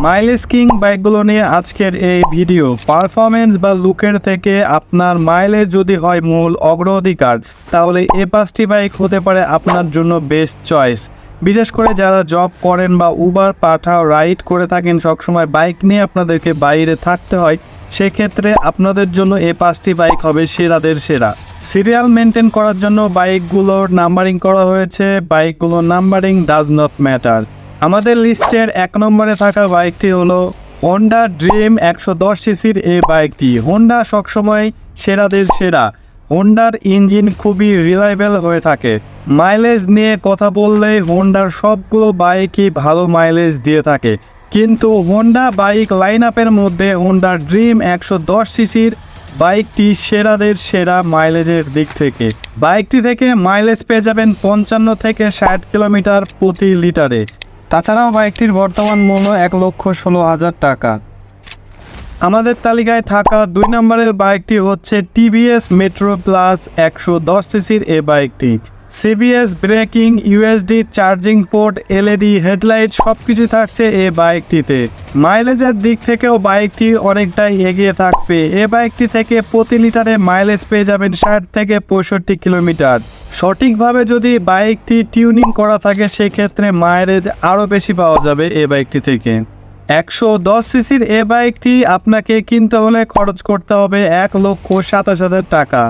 Mileage king বাইকগুলো নিয়ে আজকের এই ভিডিও। পারফরমেন্স বা লুকের থেকে আপনার মাইলেজ যদি হয় মূল অগ্রাধিকার, তাহলে এই 5টি বাইক হতে পারে আপনার জন্য বেস্ট চয়েস। বিশেষ করে যারা জব করেন বা উবার পাঠাও রাইড করে থাকেন, সবসময় বাইক নিয়ে আপনাদেরকে বাইরে থাকতে হয়, সেক্ষেত্রে আপনাদের জন্য এই 5টি বাইক হবে সেরাদের সেরা। সিরিয়াল মেনটেন করার জন্য বাইকগুলোর নাম্বারিং করা হয়েছে। বাইকগুলোর নাম্বারিং ডাজ নট ম্যাটার। আমাদের লিস্টের 1 নম্বরে থাকা বাইকটি হলো হোন্ডা ড্রিম 110 সিসির এই বাইকটি। হোন্ডা সবসময় সেরাদের সেরা। হোন্ডার ইঞ্জিন খুবই রিলায়েবল হয়ে থাকে। মাইলেজ নিয়ে কথা বললে হোন্ডার সবগুলো বাইকই ভালো মাইলেজ দিয়ে থাকে, কিন্তু হোন্ডা বাইক লাইন আপের মধ্যে হোন্ডা ড্রিম 110 সিসির বাইকটি সেরাদের সেরা মাইলেজের দিক থেকে। বাইকটি থেকে মাইলেজ পেয়ে যাবেন 55 থেকে 60 কিলোমিটার প্রতি লিটারে। তাছাড়াও বাইকটির বর্তমান মূল্য 1,16,000 টাকা। আমাদের তালিকায় থাকা 2 নম্বরের বাইকটি হচ্ছে টিভিএস মেট্রো প্লাস 110 সিসির এই বাইকটি। CBS breaking, USD charging port, LED headlight সব কিছু থাকছে এই বাইকটিতে। মাইলেজের দিক থেকেও বাইকটি অনেকটাই এগিয়ে থাকবে। এই বাইকটি থেকে প্রতি লিটারে মাইলেজ পেয়ে যাবেন 60 থেকে 65 কিলোমিটার। সঠিকভাবে যদি বাইকটি টিউনিং করা থাকে, সেক্ষেত্রে মাইলেজ আরও বেশি পাওয়া যাবে এই বাইকটি থেকে। 110 সিসির এই বাইকটি আপনাকে কিনতে হলে খরচ করতে হবে 1,27,000 টাকা।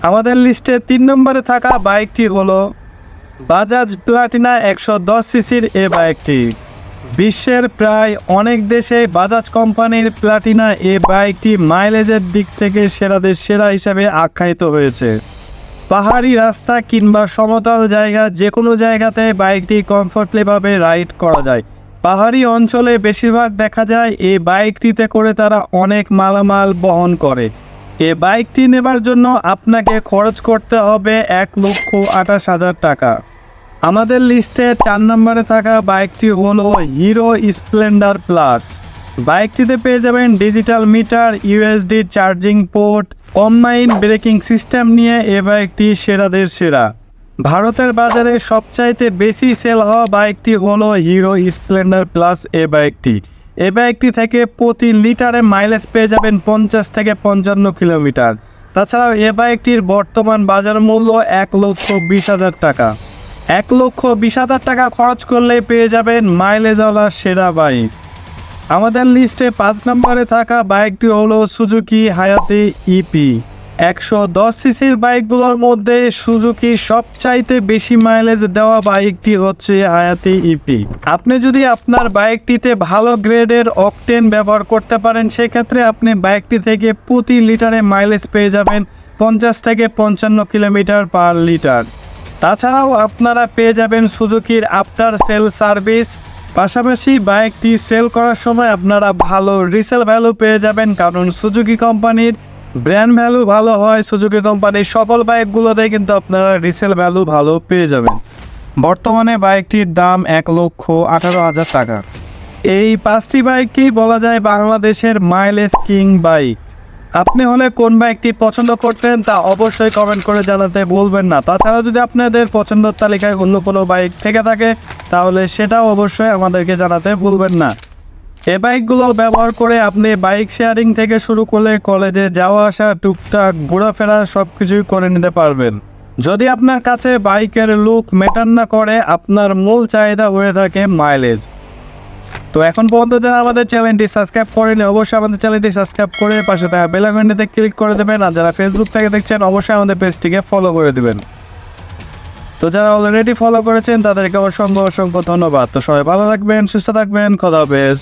আমাদের লিস্টে 3 নম্বরে থাকা বাইকটি হলো বাজাজ প্লাটিনা 110 সিসির এই বাইকটি। বিশ্বের প্রায় অনেক দেশে বাজাজ কোম্পানির প্লাটিনা এই বাইকটি মাইলেজের দিক থেকে সেরাদের সেরা হিসাবে আখ্যায়িত হয়েছে। পাহাড়ি রাস্তা কিংবা সমতল জায়গা, যে কোনো জায়গাতে বাইকটি কমফোর্টেবলভাবে রাইড করা যায়। পাহাড়ি অঞ্চলে বেশিরভাগ দেখা যায় এই বাইকটিতে করে তারা অনেক মালামাল বহন করে। এই বাইকটি নেবার জন্য আপনাকে খরচ করতে হবে 1,28,000 টাকা। আমাদের লিস্টে 4 নম্বরে থাকা বাইকটি হলো হিরো স্প্লেন্ডার প্লাস। বাইকটিতে পেয়ে যাবেন digital meter, USD charging port, combined braking system নিয়ে এই বাইকটি সেরাদের সেরা। ভারতের বাজারে সবচাইতে বেশি সেল হওয়া বাইকটি হলো হিরো স্প্লেন্ডার প্লাস এই বাইকটি। এই বাইকটি থেকে প্রতি লিটারে মাইলেজ পেয়ে যাবেন 50 থেকে 55 কিলোমিটার। তাছাড়াও এই বাইকটির বর্তমান বাজার মূল্য 1,20,000 টাকা। 1,20,000 টাকা খরচ করলেই পেয়ে যাবেন মাইলেজওয়ালা সেরা বাইক। আমাদের লিস্টে 5 নম্বরে থাকা বাইকটি হলো সুজুকি হায়াতি ইপি। 110 সিসির বাইকগুলোর মধ্যে সুজুকি সবচাইতে বেশি মাইলেজ দেওয়া বাইকটি হচ্ছে হায়াতি ইপি। আপনি যদি আপনার বাইকটিতে ভালো গ্রেডের অকটেন ব্যবহার করতে পারেন, সেক্ষেত্রে আপনি বাইকটি থেকে প্রতি লিটারে মাইলেজ পেয়ে যাবেন 50 থেকে 55 কিলোমিটার পার লিটার। তাছাড়াও আপনারা পেয়ে যাবেন সুজুকির আফটার সেল সার্ভিস। পাশাপাশি বাইকটি সেল করার সময় আপনারা ভালো রিসেল ভ্যালু পেয়ে যাবেন, কারণ সুজুকি কোম্পানির ব্র্যান্ড ভ্যালু ভালো হয়। সুজুকি কোম্পানির সকল বাইকগুলোতে কিন্তু আপনারা রিসেল ভ্যালু ভালো পেয়ে যাবেন। বর্তমানে বাইকটির দাম 1,18,000 টাকা। এই 5টি বাইকই বলা যায় বাংলাদেশের মাইলেজ কিং বাইক। আপনি হলে কোন বাইকটি পছন্দ করতেন তা অবশ্যই কমেন্ট করে জানাতে ভুলবেন না। তাছাড়া যদি আপনাদের পছন্দের তালিকায় অন্য কোনো বাইক থেকে থাকে, তাহলে সেটাও অবশ্যই আমাদেরকে জানাতে ভুলবেন না। এই বাইকগুলো ব্যবহার করে আপনি বাইক শেয়ারিং থেকে শুরু করে কলেজে যাওয়া আসা, টুকটাক ঘোরাফেরা সব কিছুই করে নিতে পারবেন। যদি আপনার কাছে বাইকের লুক ম্যাটার না করে, আপনার মূল চাহিদা হয়ে থাকে মাইলেজ। তো এখন পর্যন্ত যারা আমাদের চ্যানেলটি সাবস্ক্রাইব করেনি, অবশ্যই আমাদের চ্যানেলটি সাবস্ক্রাইব করে পাশে থাকা বেল আইকনটিতে ক্লিক করে দেবেন। আর যারা ফেসবুক থেকে দেখছেন, অবশ্যই আমাদের পেজটিকে ফলো করে দেবেন। তো যারা অলরেডি ফলো করেছেন তাদেরকে অসংখ্য ধন্যবাদ। তো সবাই ভালো থাকবেন, সুস্থ থাকবেন, খোদা হাফেজ।